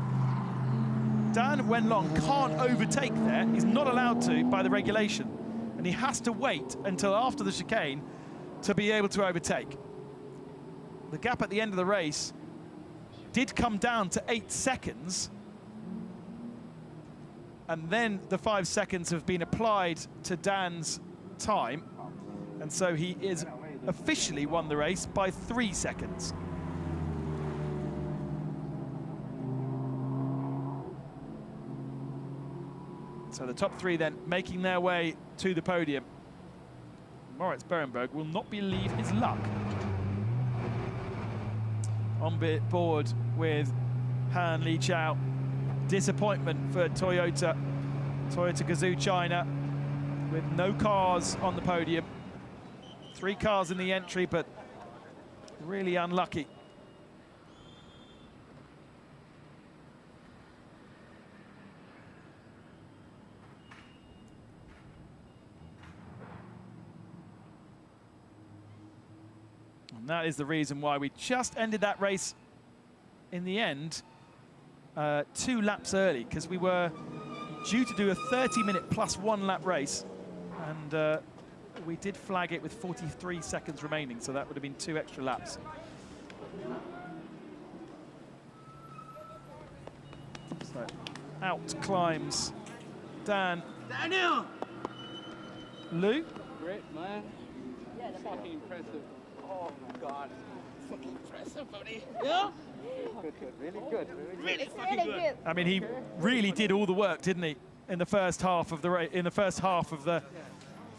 Dan Wenlong can't overtake there. He's not allowed to by the regulation. And he has to wait until after the chicane to be able to overtake. The gap at the end of the race did come down to 8 seconds, and then the 5 seconds have been applied to Dan's time, and so he is officially won the race by 3 seconds. So the top 3 then making their way to the podium. Moritz Berenberg will not believe his luck. On board with Han Li Chao disappointment for Toyota Gazoo China, with no cars on the podium. 3 cars in the entry, but really unlucky. And that is the reason why we just ended that race in the end 2 laps early, because we were due to do a 30-minute plus 1 lap race, and we did flag it with 43 seconds remaining, so that would have been 2 extra laps. So out climbs Daniel. Lou. Great, man. Yeah, fucking impressive. Oh my God. Fucking impressive, buddy. Yeah? Good, really good. Really fucking good. I mean, he really did all the work, didn't he, in the first half of the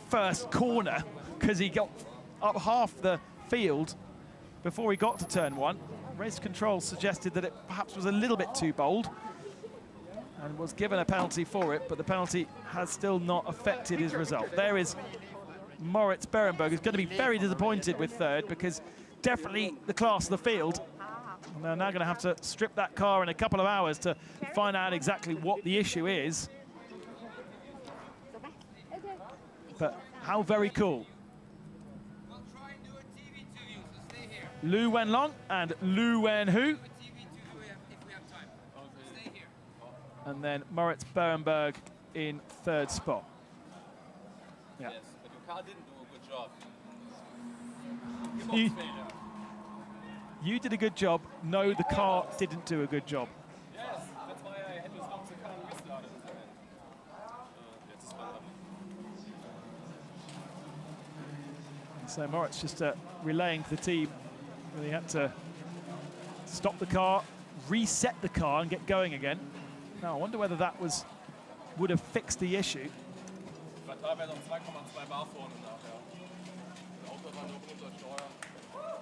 first corner, because he got up half the field before he got to turn 1. Race control suggested that it perhaps was a little bit too bold and was given a penalty for it, but the penalty has still not affected his result. There is Moritz Berenberg, who's going to be very disappointed with 3rd, because definitely the class of the field. And they're now going to have to strip that car in a couple of hours to find out exactly what the issue is. But how very cool. Lu Wenlong and Lu Wenhu. And then Moritz Berenberg in 3rd spot. Yeah. Yes, but your car didn't do a good job. You did a good job. No, the car didn't do a good job. Yes, that's why I had to stop the car and restart it. So Moritz just relaying to the team that he had to stop the car, reset the car and get going again. Now, I wonder whether that would have fixed the issue.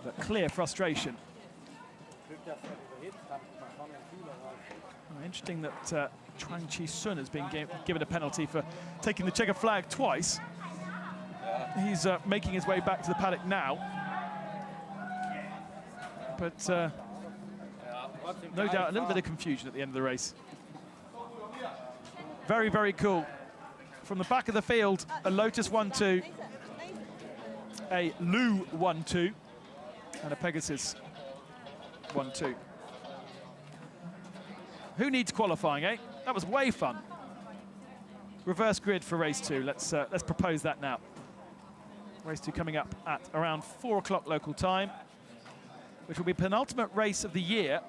But clear frustration. Interesting that Chuang Chi-sun has been given a penalty for taking the checkered flag twice. He's making his way back to the paddock now. But no doubt a little bit of confusion at the end of the race. Very, very cool. From the back of the field, a Lotus 1-2, a Lu 1-2, and a Pegasus 1-2. Who needs qualifying, eh? That was way fun. Reverse grid for race 2. Let's propose that now. Race 2 coming up at around 4 o'clock local time, which will be penultimate race of the year,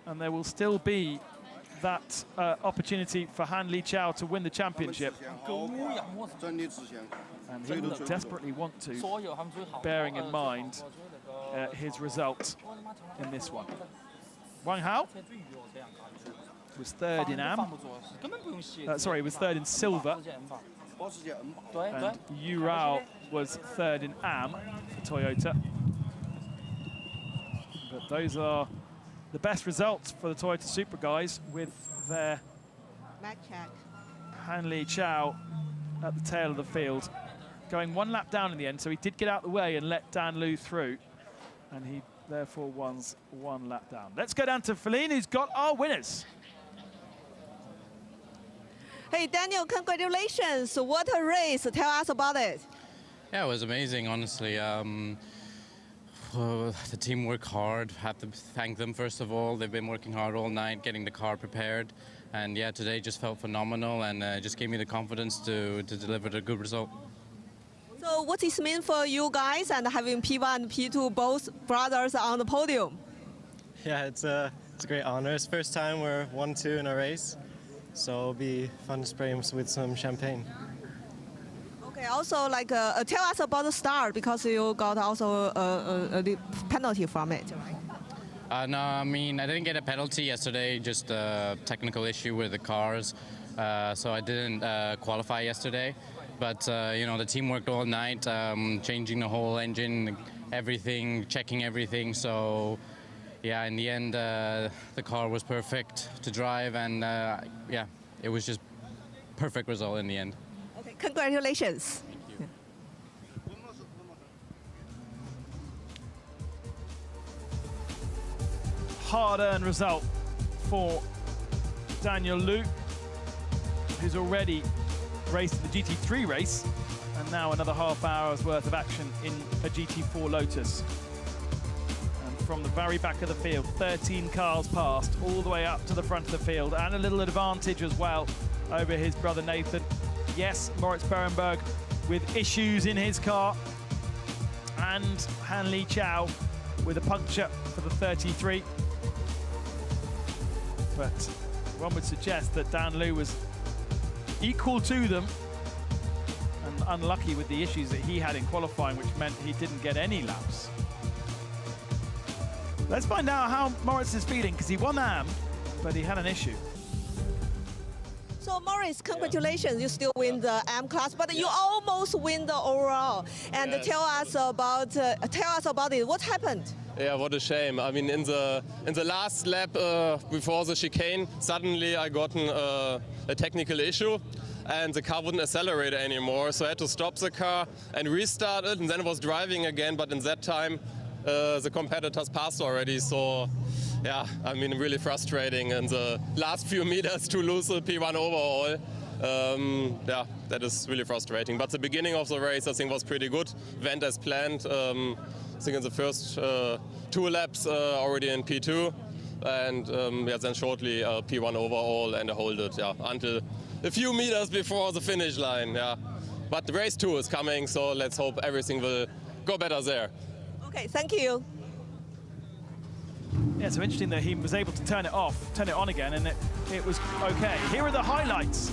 and there will still be that opportunity for Han Li Chao to win the championship. And he will desperately want to, bearing in mind his result in this one. Wang Hao was 3rd in AM. Sorry, was 3rd in silver. And Yu Rao was 3rd in AM for Toyota. But those are the best results for the Toyota Supra guys, with their Han Li Chao at the tail of the field, going 1 lap down in the end, so he did get out of the way and let Dan Liu through, and he therefore wins 1 lap down. Let's go down to Feline, who's got our winners. Hey, Daniel, congratulations. What a race. Tell us about it. Yeah, it was amazing, honestly. The team worked hard. Have to thank them, first of all. They've been working hard all night, getting the car prepared. And yeah, today just felt phenomenal, and just gave me the confidence to deliver a good result. So what does this mean for you guys, and having P1 and P2 both brothers on the podium? Yeah, it's a great honor. It's the first time we're 1-2 in a race, so it'll be fun to spray him with some champagne. Okay, also tell us about the start, because you got also a penalty from it, right? No, I mean, I didn't get a penalty yesterday, just a technical issue with the cars. So I didn't qualify yesterday. But, you know, the team worked all night, changing the whole engine, everything, checking everything. So, yeah, in the end, the car was perfect to drive, and yeah, it was just perfect result in the end. Okay, congratulations. Hard-earned result for Daniel Liu, who's already raced the GT3 race, and now another half hour's worth of action in a GT4 Lotus. And from the very back of the field, 13 cars passed all the way up to the front of the field, and a little advantage as well over his brother Nathan. Yes, Moritz Berenberg with issues in his car, and Hanli Chow with a puncture for the 33. But one would suggest that Dan Liu was equal to them and unlucky with the issues that he had in qualifying, which meant he didn't get any laps. Let's find out how Moritz is feeling, because he won AM, but he had an issue. So Moritz, congratulations! You still win the M class, but you almost win the overall. And tell us about it. What happened? Yeah, what a shame. I mean, in the last lap before the chicane, suddenly I got a technical issue, and the car wouldn't accelerate anymore. So I had to stop the car and restart it, and then I was driving again. But in that time, the competitors passed already. So yeah, I mean, really frustrating. And the last few meters to lose the P1 overall. Yeah, that is really frustrating. But the beginning of the race, I think, was pretty good. Went as planned. I think in the first 2 laps already in P2, and yeah, then shortly P1 overall, and I hold it until a few meters before the finish line. Yeah, but the race 2 is coming, so let's hope everything will go better there. Okay, thank you. Yeah, so interesting that he was able to turn it on again, and it was okay. Here are the highlights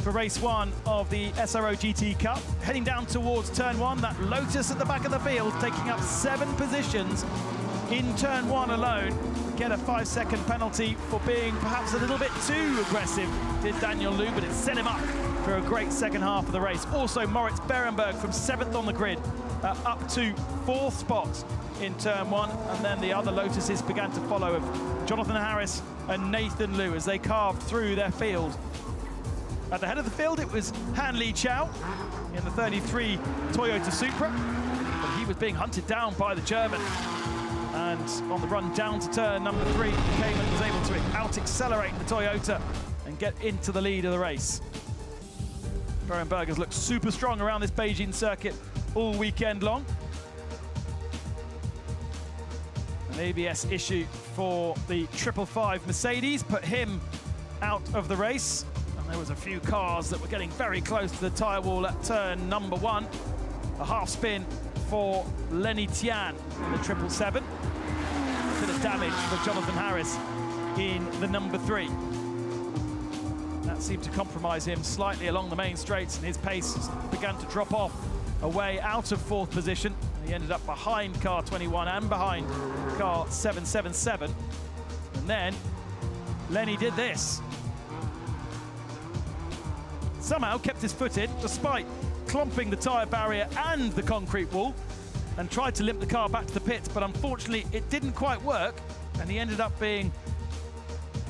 for race 1 of the SRO GT Cup. Heading down towards turn 1, that Lotus at the back of the field, taking up 7 positions in turn 1 alone. Get a 5-second penalty for being perhaps a little bit too aggressive, did Daniel Liu, but it set him up for a great second half of the race. Also, Moritz Berenberg from 7th on the grid, up to 4th spot in turn 1, and then the other Lotuses began to follow of Jonathan Harris and Nathan Liu as they carved through their field. At the head of the field, it was Hanli Chow in the 33 Toyota Supra, but he was being hunted down by the German. And on the run down to turn number 3, Cayman was able to out-accelerate the Toyota and get into the lead of the race. Berenberg has looked super strong around this Beijing circuit all weekend long. An ABS issue for the 555 Mercedes put him out of the race. There was a few cars that were getting very close to the tyre wall at turn number 1. A half spin for Lenny Tian in the 777. A bit of damage for Jonathan Harris in the number 3. That seemed to compromise him slightly along the main straights, and his pace began to drop off away out of 4th position. He ended up behind car 21 and behind car 777. And then Lenny did this. Somehow kept his foot in, despite clumping the tyre barrier and the concrete wall, and tried to limp the car back to the pits, but unfortunately it didn't quite work, and he ended up being,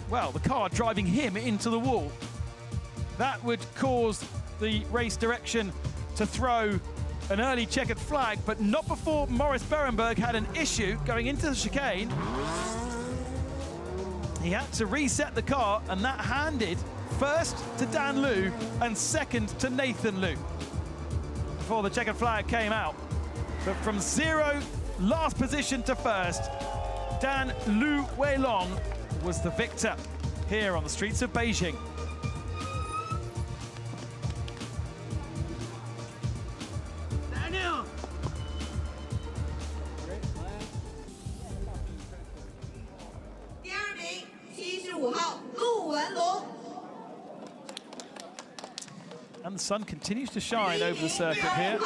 well, the car driving him into the wall. That would cause the race direction to throw an early checkered flag, but not before Moritz Berenberg had an issue going into the chicane. He had to reset the car, and that handed first to Dan Liu and second to Nathan Liu before the checkered flag came out. But from 0, last position to first, Dan Liu Weilong was the victor here on the streets of Beijing. Daniel! And the sun continues to shine over the circuit here.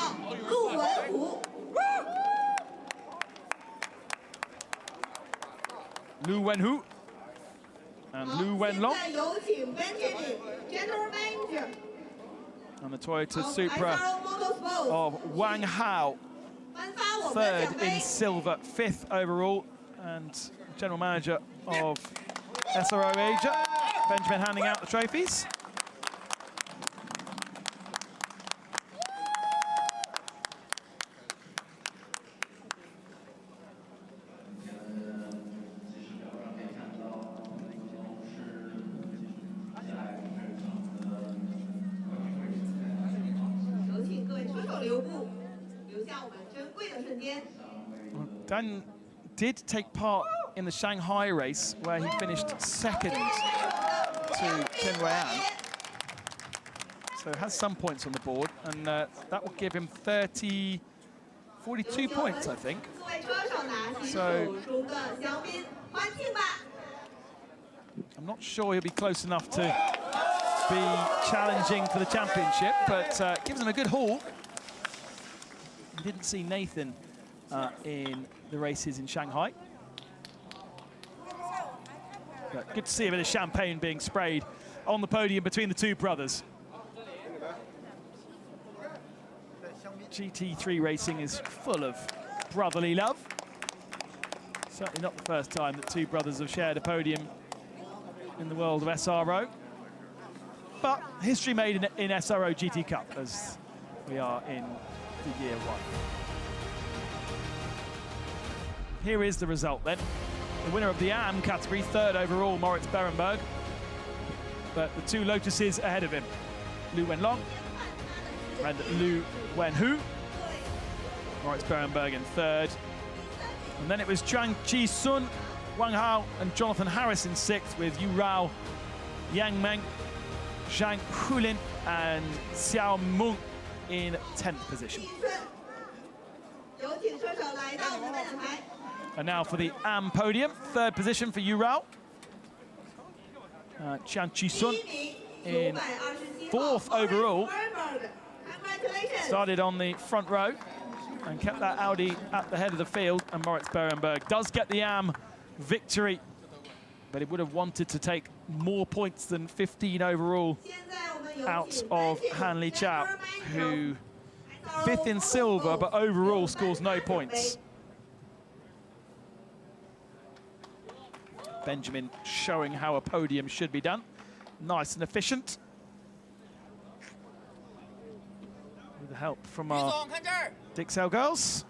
Lu Wenhu and Lu Wenlong. And the Toyota Supra of Wang Hao, 3rd in silver, 5th overall. And General Manager of SRO Asia. Benjamin handing out the trophies. Dan did take part in the Shanghai race, where he finished second to Chen Wei-an. So has some points on the board, and that will give him 42 points, I think. So I'm not sure he'll be close enough to be challenging for the championship, but gives him a good haul. Didn't see Nathan in the races in Shanghai. But good to see a bit of champagne being sprayed on the podium between the two brothers. GT3 racing is full of brotherly love. Certainly not the first time that two brothers have shared a podium in the world of SRO. But history made in SRO GT Cup, as we are in the year one. Here is the result then. The winner of the AM category, third overall, Moritz Berenberg. But the two Lotuses ahead of him, Lu Wenlong and Lu Wenhu. Moritz Berenberg in third. And then it was Zhang Qi-sun, Wang Hao and Jonathan Harris in sixth, with Yu Rao, Yang Meng, Zhang Hulin and Xiao Meng in 10th position. And now for the AM podium, third position for Yu Rao. Zhang Qi-sun in fourth overall. Started on the front row and kept that Audi at the head of the field. And Moritz Berenberg does get the AM victory, but he would have wanted to take more points than 15 overall out of Han Liqiao, who fifth in silver, but overall scores no points. Benjamin showing how a podium should be done. Nice and efficient. With the help from our Dixel girls.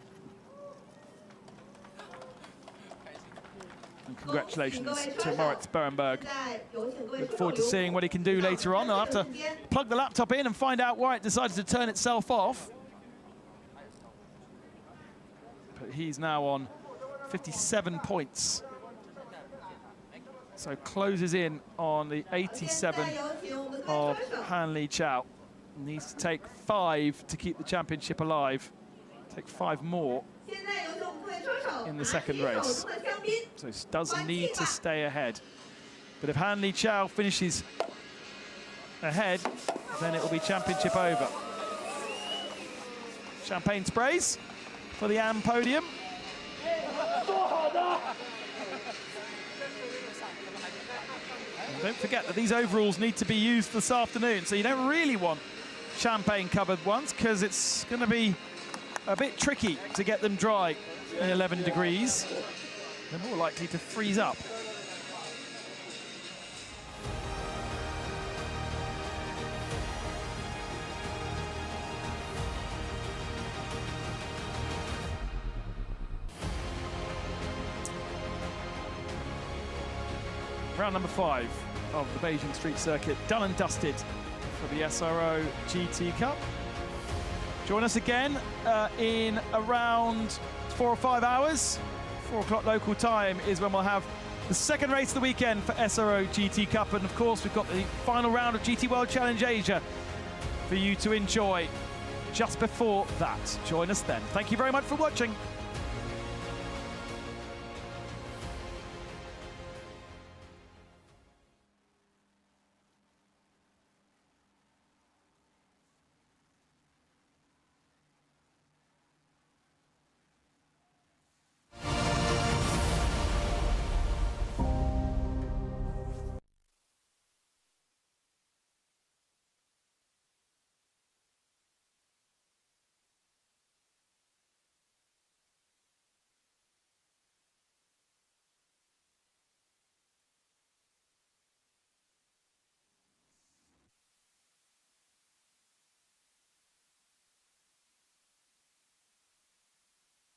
And congratulations to Moritz Berenberg. Look forward to seeing what he can do later on. I'll have to plug the laptop in and find out why it decided to turn itself off. But he's now on 57 points. So closes in on the 87 of Han Liqiao. Needs to take 5 to keep the championship alive. Take 5 more in the second race. So he does need to stay ahead. But if Han Liqiao finishes ahead, then it will be championship over. Champagne sprays for the AM podium. Don't forget that these overalls need to be used this afternoon, so you don't really want champagne-covered ones, because it's going to be a bit tricky to get them dry in 11 degrees. They're more likely to freeze up. Round number 5 of the Beijing Street Circuit, done and dusted for the SRO GT Cup. Join us again in around 4 or 5 hours. 4 o'clock local time is when we'll have the second race of the weekend for SRO GT Cup. And of course, we've got the final round of GT World Challenge Asia for you to enjoy just before that. Join us then. Thank you very much for watching.